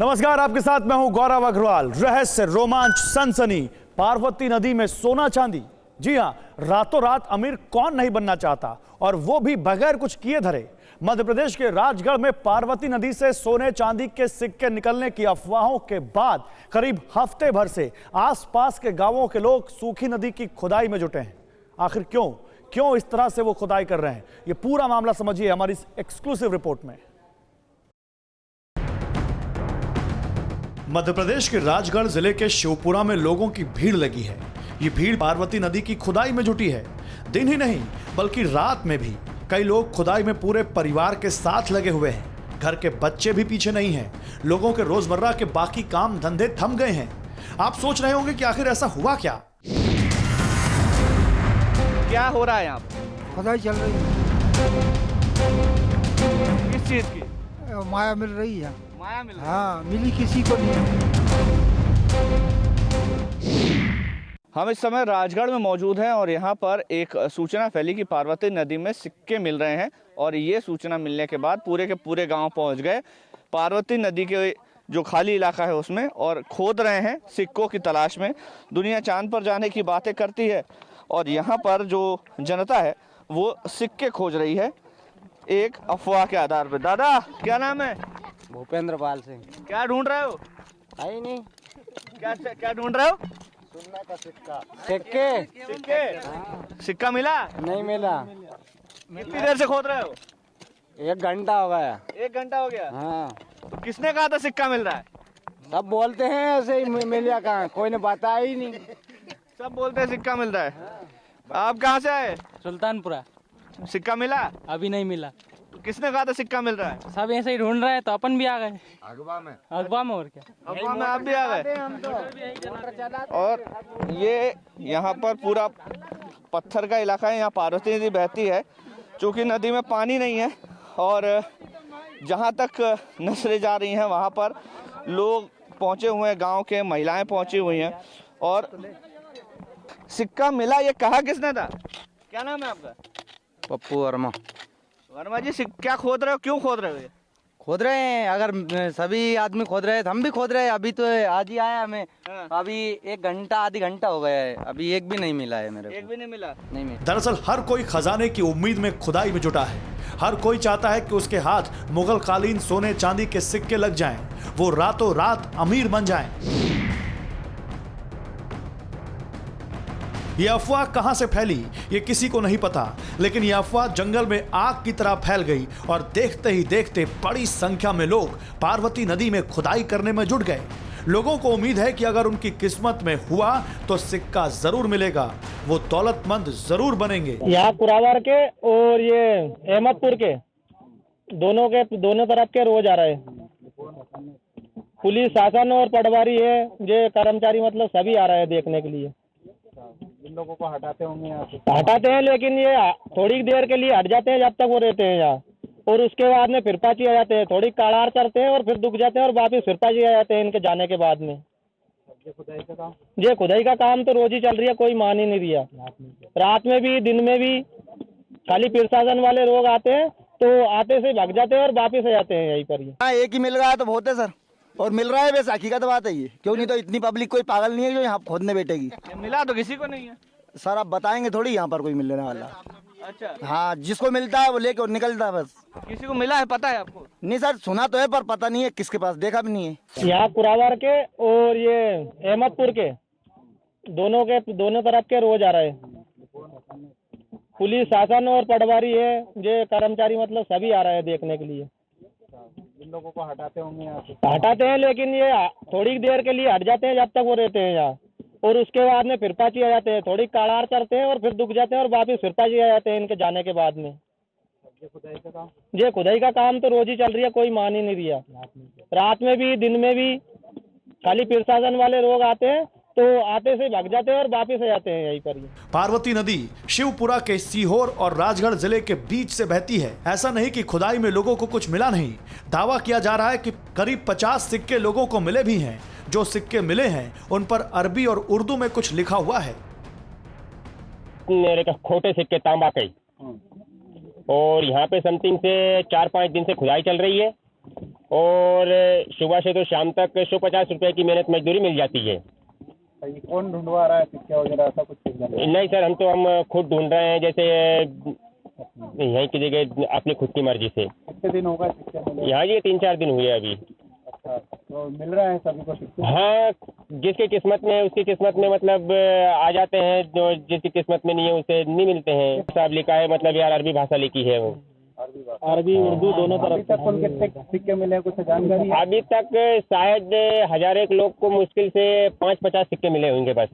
नमस्कार, आपके साथ मैं हूं गौरव अग्रवाल। रहस्य, रोमांच, सनसनी, पार्वती नदी में सोना चांदी। जी हां, रातों रात अमीर कौन नहीं बनना चाहता, और वो भी बगैर कुछ किए धरे। मध्य प्रदेश के राजगढ़ में पार्वती नदी से सोने चांदी के सिक्के निकलने की अफवाहों के बाद करीब हफ्ते भर से आसपास के गांवों के लोग सूखी नदी की खुदाई में जुटे हैं। आखिर क्यों इस तरह से वो खुदाई कर रहे हैं, ये पूरा मामला समझिए हमारी इस एक्सक्लूसिव रिपोर्ट में। मध्य प्रदेश के राजगढ़ जिले के शिवपुरा में लोगों की भीड़ लगी है। ये भीड़ पार्वती नदी की खुदाई में जुटी है। दिन ही नहीं बल्कि रात में भी कई लोग खुदाई में पूरे परिवार के साथ लगे हुए हैं। घर के बच्चे भी पीछे नहीं हैं। लोगों के रोजमर्रा के बाकी काम धंधे थम गए हैं। आप सोच रहे होंगे कि आखिर ऐसा हुआ क्या हो रहा है यहाँ पे? खुदाई चल रही है। किस चीज की? माया मिल रही है। माया मिल रही है? हाँ, मिली किसी को नहीं। हम इस समय राजगढ़ में मौजूद हैं और यहाँ पर एक सूचना फैली कि पार्वती नदी में सिक्के मिल रहे हैं, और ये सूचना मिलने के बाद पूरे के पूरे गांव पहुंच गए पार्वती नदी के जो खाली इलाका है उसमें, और खोद रहे हैं सिक्कों की तलाश में। दुनिया चांद पर जाने की बातें करती है और यहाँ पर जो जनता है वो सिक्के खोज रही है एक अफवाह के आधार पर। दादा, क्या नाम है? भूपेंद्र पाल सिंह। क्या ढूंढ रहे हो? आई नहीं, क्या ढूंढ रहे हो? सुनने का सिक्का। सिक्के? सिक्का मिला? नहीं मिला। कितनी देर से खोद रहे हो? 1 घंटा हो गया। 1 घंटा हो गया? हाँ। तो किसने कहा था सिक्का मिल रहा है? सब बोलते हैं ऐसे ही मिला कहाँ, कोई ने बताया ही नहीं। सब बोलते हैं सिक्का मिल रहा है। आप कहाँ से आए? सुल्तानपुरा। सिक्का मिला? अभी नहीं मिला। तो किसने कहा था सिक्का मिल रहा है? सब ऐसे ही ढूंढ रहे हैं तो अपन भी आ गए अगवा में। और क्या। अगवा में आप भी आ गए? और ये यहाँ पर पूरा पत्थर का इलाका है। यहाँ पार्वती नदी बहती है। चूँकि नदी में पानी नहीं है और जहाँ तक नजरें जा रही हैं वहाँ पर लोग पहुँचे हुए हैं, गांव के महिलाएं पहुँची हुई हैं। और सिक्का मिला, ये कहा किसने था? क्या नाम है आपका? पप्पू वर्मा। वर्मा जी, क्या खोद रहे हो? क्यों खोद रहे हो? खोद रहे हैं, अगर सभी आदमी खोद रहे हैं तो हम भी खोद रहे हैं। अभी तो आज ही आया हमें। हाँ। अभी 1 घंटा आधी घंटा हो गया है, अभी एक भी नहीं मिला है मेरे को। एक भी नहीं मिला? नहीं मिला। दरअसल हर कोई खजाने की उम्मीद में खुदाई में जुटा है। हर कोई चाहता है कि उसके हाथ मुगल कालीन सोने चांदी के सिक्के लग जाएं, वो रातों रात अमीर बन जाएं। ये अफवाह कहां से फैली ये किसी को नहीं पता, लेकिन ये अफवाह जंगल में आग की तरह फैल गई और देखते ही देखते बड़ी संख्या में लोग पार्वती नदी में खुदाई करने में जुट गए। लोगों को उम्मीद है कि अगर उनकी किस्मत में हुआ तो सिक्का जरूर मिलेगा, वो दौलतमंद जरूर बनेंगे। यहाँ कुरावर के और ये अहमदपुर के दोनों तरफ के रोज आ रहे हैं। पुलिस शासन और पटवारी है, ये कर्मचारी मतलब सभी आ रहे हैं देखने के लिए। इन लोगों को हटाते होंगे यहाँ से? हटाते हैं, लेकिन ये थोड़ी देर के लिए हट जाते हैं जब तक वो रहते हैं यहाँ, और उसके बाद में फिर पाची आ जाते हैं। थोड़ी काड़ार करते हैं और फिर दुख जाते हैं और वापिस फिर पाची आ जाते हैं इनके जाने के बाद में। ये खुदाई का काम तो रोज ही चल रही है, कोई मान ही नहीं दिया। रात में भी दिन में भी खाली प्रशासन वाले लोग आते हैं तो आते से भाग जाते हैं और वापिस आ जाते हैं यहीं पर ही। हाँ, एक ही मिल रहा है तो बहुत है सर, और मिल रहा है वैसे हकीकत बात है ये। क्यों नहीं तो इतनी पब्लिक कोई पागल नहीं है जो यहाँ खोदने बैठेगी। मिला तो किसी को नहीं है सर, आप बताएंगे थोड़ी यहाँ पर कोई मिलने वाला। अच्छा, हाँ, जिसको मिलता है वो लेके और निकलता है बस। किसी को मिला है? पता है आपको? नहीं सर, सुना तो है पर पता नहीं है किसके पास, देखा भी नहीं है। यहाँ कुरावर के और ये अहमदपुर के दोनों तरफ के रोज आ रहे हैं। पुलिस शासन और पटवारी है, ये कर्मचारी मतलब सभी आ रहे हैं देखने के लिए। इन लोगों को हटाते होंगे यहाँ से? हटाते हैं, लेकिन ये थोड़ी देर के लिए हट जाते हैं जब तक वो रहते हैं यहाँ, और उसके बाद में फिर पाची आ जाते हैं। थोड़ी काड़ार करते हैं और फिर दुख जाते हैं और वापिस फिर पाची आ जाते हैं इनके जाने के बाद में। ये खुदाई का काम तो रोज ही चल रही है, कोई मान ही नहीं दिया। रात में भी दिन में भी खाली प्रशासन वाले लोग आते हैं तो आते से भाग जाते हैं और वापिस आ जाते हैं यहीं पर ही। पार्वती नदी शिवपुरा के सीहोर और राजगढ़ जिले के बीच से बहती है। ऐसा नहीं कि खुदाई में लोगों को कुछ मिला नहीं। दावा किया जा रहा है कि करीब 50 सिक्के लोगों को मिले भी हैं। जो सिक्के मिले हैं उन पर अरबी और उर्दू में कुछ लिखा हुआ है। मेरे का खोटे सिक्के तांबा के, और यहाँ पे समथिंग से 4-5 दिन से खुदाई चल रही है। और सुबह से तो शाम तक 150 रुपए की मेहनत मजदूरी मिल जाती है। कौन ढूंढवा रहा है सिक्के वगैरह, ऐसा कुछ? नहीं सर, हम खुद ढूंढ रहे हैं, जैसे यहीं की जगह अपनी खुद की मर्जी से। कितने दिन होगा सिक्के? यहाँ ये 3-4 दिन हुए अभी। अच्छा, तो मिल रहा है सभी को सिक्के? हाँ, जिसके किस्मत में उसकी किस्मत में मतलब आ जाते हैं, जो जिसकी किस्मत में नहीं है उसे नहीं मिलते हैं। साहब लिखा है, मतलब यार अरबी भाषा लिखी है वो। अरबी उर्दू दोनों तरफ। अभी तक कुल कितने सिक्के मिले हैं, कुछ जानकारी है? अभी तक शायद 1001 लोग को मुश्किल से 5-50 सिक्के मिले होंगे बस।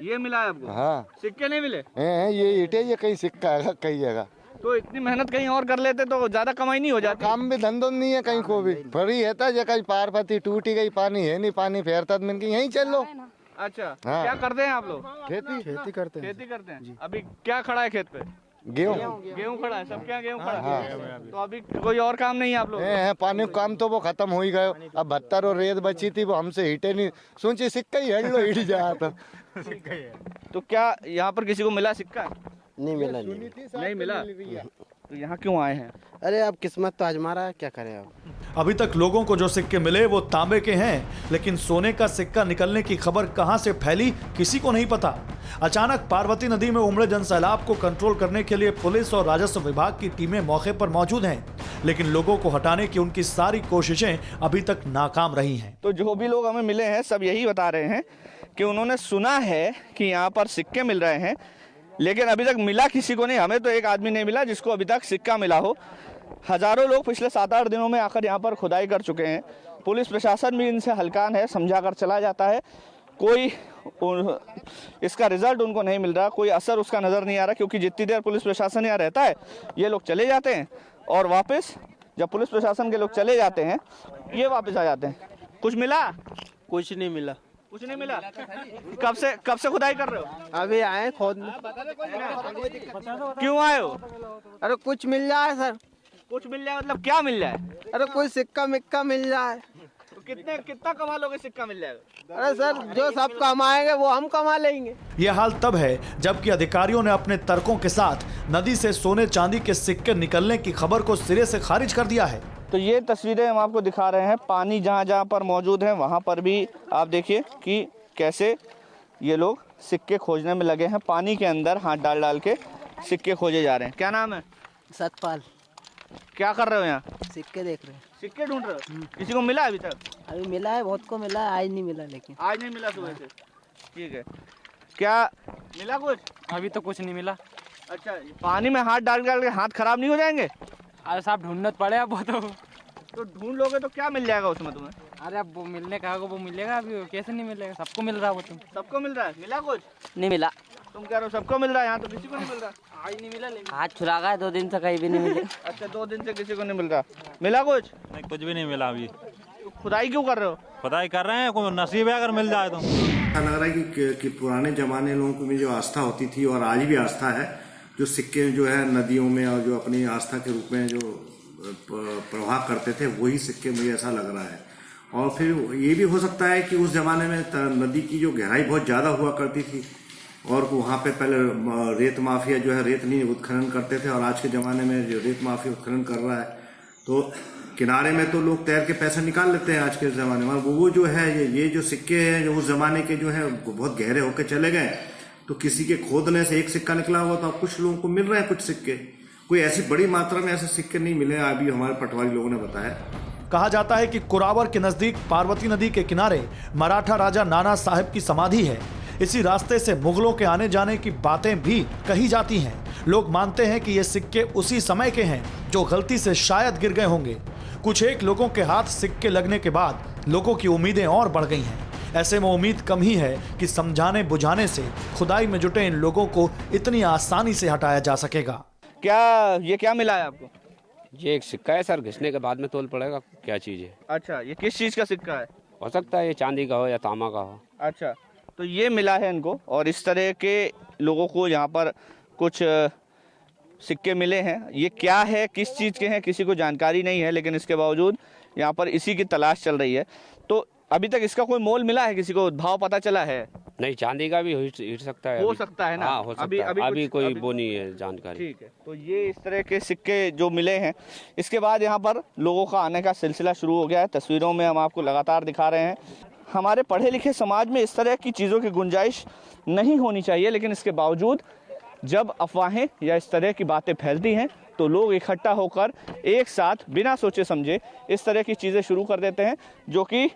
ये मिला है आपको? हाँ, सिक्के नहीं मिले? ये ईटे, ये कहीं सिक्का है कई जगह। तो इतनी मेहनत कहीं और कर लेते तो ज्यादा कमाई नहीं हो जाती? काम भी धंधो नहीं है कहीं को भी, फ्री है था। कहीं पारपति टूटी गई, पानी है नहीं, पानी फेरता मिल गई, यहीं चल लो। अच्छा, हाँ। क्या करते हैं आप लोग? खेती करते हैं। खेती करते हैं। अभी क्या खड़ा है खेत पे? गेहूँ खड़ा है। सब क्या गेहूँ खड़ा है? तो अभी कोई और काम नहीं है आप लोग? पानी का काम तो वो खत्म हो ही गए। अब 72 और रेत बची थी, वो हमसे हिटे नहीं, सोचे सिक्का ही हट लो, हिट जाता। तो क्या यहाँ पर किसी को मिला सिक्का? नहीं मिला। नहीं मिला। तो यहाँ क्यों आए हैं? अरे अब किस्मत तो आजमा रहा है, क्या करें अब। अभी तक लोगों को जो सिक्के मिले वो तांबे के हैं, लेकिन सोने का सिक्का निकलने की खबर कहां से फैली किसी को नहीं पता। अचानक पार्वती नदी में उमड़े जनसैलाब को कंट्रोल करने के लिए पुलिस और राजस्व विभाग की टीमें मौके पर मौजूद हैं, लेकिन लोगों को हटाने की उनकी सारी कोशिशें अभी तक नाकाम रही हैं। तो जो भी लोग हमें मिले हैं सब यही बता रहे हैं कि उन्होंने सुना है कि यहाँ पर सिक्के मिल रहे हैं, लेकिन अभी तक मिला किसी को नहीं। हमें तो एक आदमी नहीं मिला जिसको अभी तक सिक्का मिला हो। हजारों लोग पिछले 7-8 दिनों में आकर यहाँ पर खुदाई कर चुके हैं। पुलिस प्रशासन भी इनसे हलकान है, समझा कर चला जाता है। कोई इसका रिजल्ट उनको नहीं मिल रहा, कोई असर उसका नजर नहीं आ रहा, क्योंकि जितनी देर पुलिस प्रशासन यहाँ रहता है ये लोग चले जाते हैं और वापस जब पुलिस प्रशासन के लोग चले जाते हैं ये वापस आ जाते हैं। कुछ मिला? कुछ नहीं मिला। कुछ नहीं मिला। कब से खुदाई कर रहे हो? अभी आए खोदने। क्यों आए हो? अरे कुछ मिल जाए सर। कुछ मिल जाए मतलब क्या मिल जाए? अरे कोई सिक्का मिक्का मिल जाए। तो कितना कमा लोगे सिक्का मिल जाएगा? अरे सर जो सब कमाएंगे वो हम कमा लेंगे। ये हाल तब है जबकि अधिकारियों ने अपने तर्कों के साथ नदी से सोने चांदी के सिक्के निकलने की खबर को सिरे से खारिज कर दिया है। तो ये तस्वीरें हम आपको दिखा रहे हैं। पानी जहाँ जहाँ पर मौजूद है वहाँ पर भी आप देखिए कि कैसे ये लोग सिक्के खोजने में लगे हैं। पानी के अंदर हाथ डाल डाल के सिक्के खोजे जा रहे हैं। क्या नाम है? सतपाल। क्या कर रहे हो यहाँ? सिक्के देख रहे हैं। सिक्के ढूंढ रहे हो? किसी को मिला अभी तक? अभी मिला है, बहुत को मिला है, आज नहीं मिला। लेकिन आज नहीं मिला सुबह से? ठीक है। क्या मिला कुछ? अभी तो कुछ नहीं मिला। अच्छा, पानी में हाथ डाल डाल के हाथ खराब नहीं हो जाएंगे? अरे साहब ढूंढना तो पड़ेगा वो तो ढूंढ लोगे तो क्या मिल जाएगा उसमें तुम्हें? अरे अब वो मिलने का वो मिलेगा, अभी कैसे नहीं मिलेगा? सबको मिल रहा है वो। तुम सबको मिल रहा है? मिला कुछ? नहीं मिला। तुम कह रहे हो सबको मिल रहा है, यहाँ तो किसी को नहीं मिल रहा। आज नहीं मिला। लेकिन हाथ छुरा गया 2 दिन से, कहीं भी नहीं मिले। अच्छा, 2 दिन से किसी को नहीं मिल रहा। मिला कुछ? नहीं, कुछ भी नहीं मिला अभी। तो खुदाई क्यों कर रहे हो? खुदाई कर रहे हैं, कोई नसीब है अगर मिल जाए तो। ऐसा लग रहा है कि पुराने जमाने लोगों में जो आस्था होती थी और आज भी आस्था है, जो सिक्के जो है नदियों में और जो अपनी आस्था के रूप में जो प्रवाह करते थे वही सिक्के, मुझे ऐसा लग रहा है। और फिर ये भी हो सकता है कि उस जमाने में नदी की जो गहराई बहुत ज्यादा हुआ करती थी और वहाँ पे पहले रेत माफिया जो है रेत नहीं उत्खनन करते थे, और आज के जमाने में जो रेत माफिया उत्खनन कर रहा है तो किनारे में तो लोग तैर के पैसे निकाल लेते हैं आज के जमाने में। वो जो है ये जो सिक्के हैं जो उस जमाने के जो है बहुत गहरे होके चले गए, तो किसी के खोदने से एक सिक्का निकला हुआ तो कुछ लोगों को मिल रहे हैं कुछ सिक्के। कोई ऐसी बड़ी मात्रा में ऐसे सिक्के नहीं मिले, अभी हमारे पटवारी लोगों ने बताया। कहा जाता है कि कुरावर के नजदीक पार्वती नदी के किनारे मराठा राजा नाना साहिब की समाधि है। इसी रास्ते से मुगलों के आने जाने की बातें भी कही जाती हैं। लोग मानते हैं कि ये सिक्के उसी समय के हैं जो गलती से शायद गिर गए होंगे। कुछ एक लोगों के हाथ सिक्के लगने के बाद लोगों की उम्मीदें और बढ़ गई हैं। ऐसे में उम्मीद कम ही है कि समझाने बुझाने से खुदाई में जुटे इन लोगों को इतनी आसानी से हटाया जा सकेगा। क्या मिला है आपको? ये एक सिक्का है सर, घिसने के बाद में तोल पड़ेगा क्या चीज है। अच्छा, ये किस चीज का सिक्का है? हो सकता है ये चांदी का हो या तांबा का हो। अच्छा, तो ये मिला है इनको, और इस तरह के लोगों को यहाँ पर कुछ सिक्के मिले हैं। ये क्या है, किस चीज़ के हैं, किसी को जानकारी नहीं है, लेकिन इसके बावजूद यहाँ पर इसी की तलाश चल रही है। तो अभी तक इसका कोई मोल मिला है? किसी को भाव पता चला है? नहीं, चांदी का भी हिट सकता है। हो अभी। सकता है ना? हाँ, हो सकता है। अभी कोई वो नहीं है जानकारी। ठीक है, तो ये इस तरह के सिक्के जो मिले हैं, इसके बाद यहाँ पर लोगों का आने का सिलसिला शुरू हो गया है। तस्वीरों में हम आपको लगातार दिखा रहे हैं। हमारे पढ़े लिखे समाज में इस तरह की चीज़ों की गुंजाइश नहीं होनी चाहिए, लेकिन इसके बावजूद जब अफवाहें या इस तरह की बातें फैलती हैं तो लोग इकट्ठा होकर एक साथ बिना सोचे समझे इस तरह की चीज़ें शुरू कर देते हैं, जो कि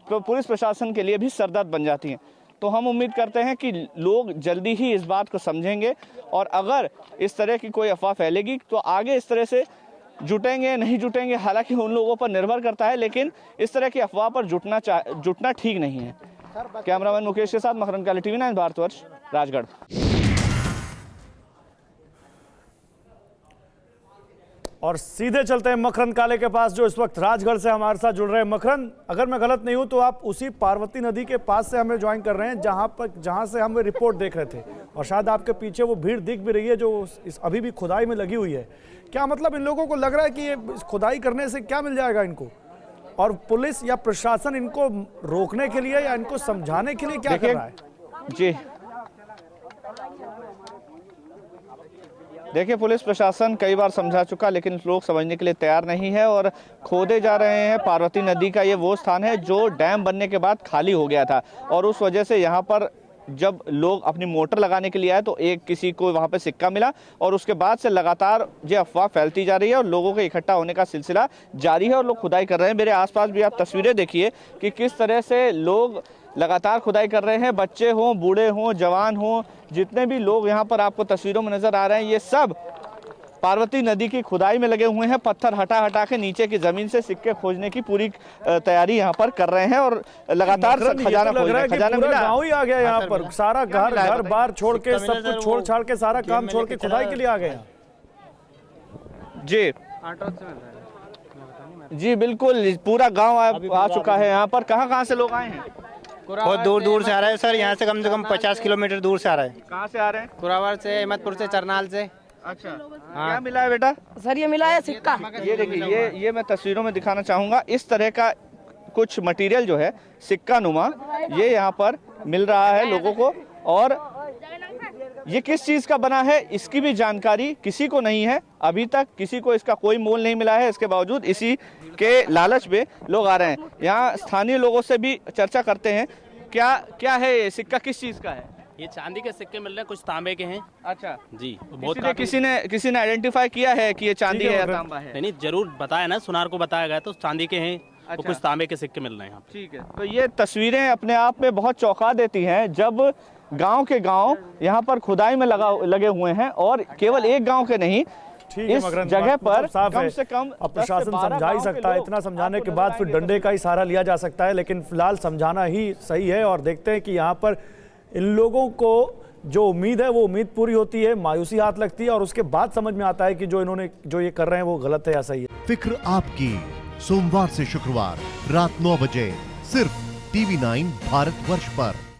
पुलिस प्रशासन के लिए भी सरदर्द बन जाती हैं। तो हम उम्मीद करते हैं कि लोग जल्दी ही इस बात को समझेंगे, और अगर इस तरह की कोई अफवाह फैलेगी तो आगे इस तरह से जुटेंगे नहीं जुटेंगे, हालांकि उन लोगों पर निर्भर करता है, लेकिन इस तरह की अफवाह पर जुटना ठीक नहीं है। कैमरामैन मुकेश के साथ मकरंद काले, TV9 भारतवर्ष, राजगढ़। और सीधे चलते हैं मकरंद काले के पास, जो इस वक्त राजगढ़ से हमारे साथ जुड़ रहे हैं। मकरंद, अगर मैं गलत नहीं हूं तो आप उसी पार्वती नदी के पास से हमें ज्वाइन कर रहे हैं जहां से हम रिपोर्ट देख रहे थे, और शायद आपके पीछे वो भीड़ दिख भी रही है जो अभी भी खुदाई में लगी हुई है। क्या मतलब इन लोगों को लग रहा है कि ये खुदाई करने से क्या मिल जाएगा इनको, और पुलिस या प्रशासन इनको रोकने के लिए या इनको समझाने के लिए क्या कर रहा है? जी देखिए, पुलिस प्रशासन कई बार समझा चुका, लेकिन लोग समझने के लिए तैयार नहीं है और खोदे जा रहे हैं। पार्वती नदी का ये वो स्थान है जो डैम बनने के बाद खाली हो गया था, और उस वजह से यहाँ पर जब लोग अपनी मोटर लगाने के लिए आए तो एक किसी को वहाँ पे सिक्का मिला, और उसके बाद से लगातार ये अफवाह फैलती जा रही है और लोगों के इकट्ठा होने का सिलसिला जारी है और लोग खुदाई कर रहे हैं। मेरे आसपास भी आप तस्वीरें देखिए कि किस तरह से लोग लगातार खुदाई कर रहे हैं। बच्चे हों, बूढ़े हों, जवान हों, जितने भी लोग यहाँ पर आपको तस्वीरों में नजर आ रहे हैं, ये सब पार्वती नदी की खुदाई में लगे हुए हैं। पत्थर हटा हटा के नीचे की जमीन से सिक्के खोजने की पूरी तैयारी यहाँ पर कर रहे हैं, और लगातार खजाना खोज रहे हैं। खजाना मिला, गाँव ही आ गया यहाँ पर, सारा घर बार छोड़ के, सब कुछ छोड़ छाड़ के, सारा काम छोड़ के खुदाई के लिए आ गए। जी बिल्कुल, पूरा गाँव आ चुका है यहाँ पर। कहाँ से लोग आए हैं? बहुत दूर दूर से आ रहे हैं सर, यहाँ से कम 50 किलोमीटर दूर से आ रहे हैं। कहाँ से आ रहे हैं? कुरावर से, अहमदपुर से, चरनाल से। अच्छा, क्या मिला है बेटा? सर ये मिला है सिक्का। ये देखिए, ये मैं तस्वीरों में दिखाना चाहूंगा। इस तरह का कुछ मटेरियल जो है सिक्का नुमा, ये यहाँ पर मिल रहा है लोगों को, और ये किस चीज का बना है इसकी भी जानकारी किसी को नहीं है। अभी तक किसी को इसका कोई मोल नहीं मिला है, इसके बावजूद इसी के लालच में लोग आ रहे हैं। यहाँ स्थानीय लोगों से भी चर्चा करते हैं। क्या है ये सिक्का, किस चीज का है? ये चांदी के सिक्के मिल रहे हैं, कुछ तांबे के हैं। अच्छा जी, किसी ने आइडेंटिफाई किया है कि ये चांदी है या तांबा है? नहीं, जरूर बताया ना, सुनार को बताया गया तो चांदी के हैं। अच्छा। कुछ तांबे के सिक्के मिल रहे हैं यहाँ। ठीक है, तो ये तस्वीरें अपने आप में बहुत चौंका देती हैं जब गांव के गांव यहाँ पर खुदाई में लगे हुए हैं, और केवल एक गांव के नहीं, इस जगह पर कम से कम अब प्रशासन समझा ही सकता है। इतना समझाने के बाद फिर डंडे का ही सहारा लिया जा सकता है, लेकिन फिलहाल समझाना ही सही है। और देखते हैं कि यहाँ पर इन लोगों को जो उम्मीद है वो उम्मीद पूरी होती है, मायूसी हाथ लगती है, और उसके बाद समझ में आता है कि जो ये कर रहे हैं वो गलत है या सही है। फिक्र आपकी, सोमवार से शुक्रवार रात 9 बजे सिर्फ TV9 भारतवर्ष पर।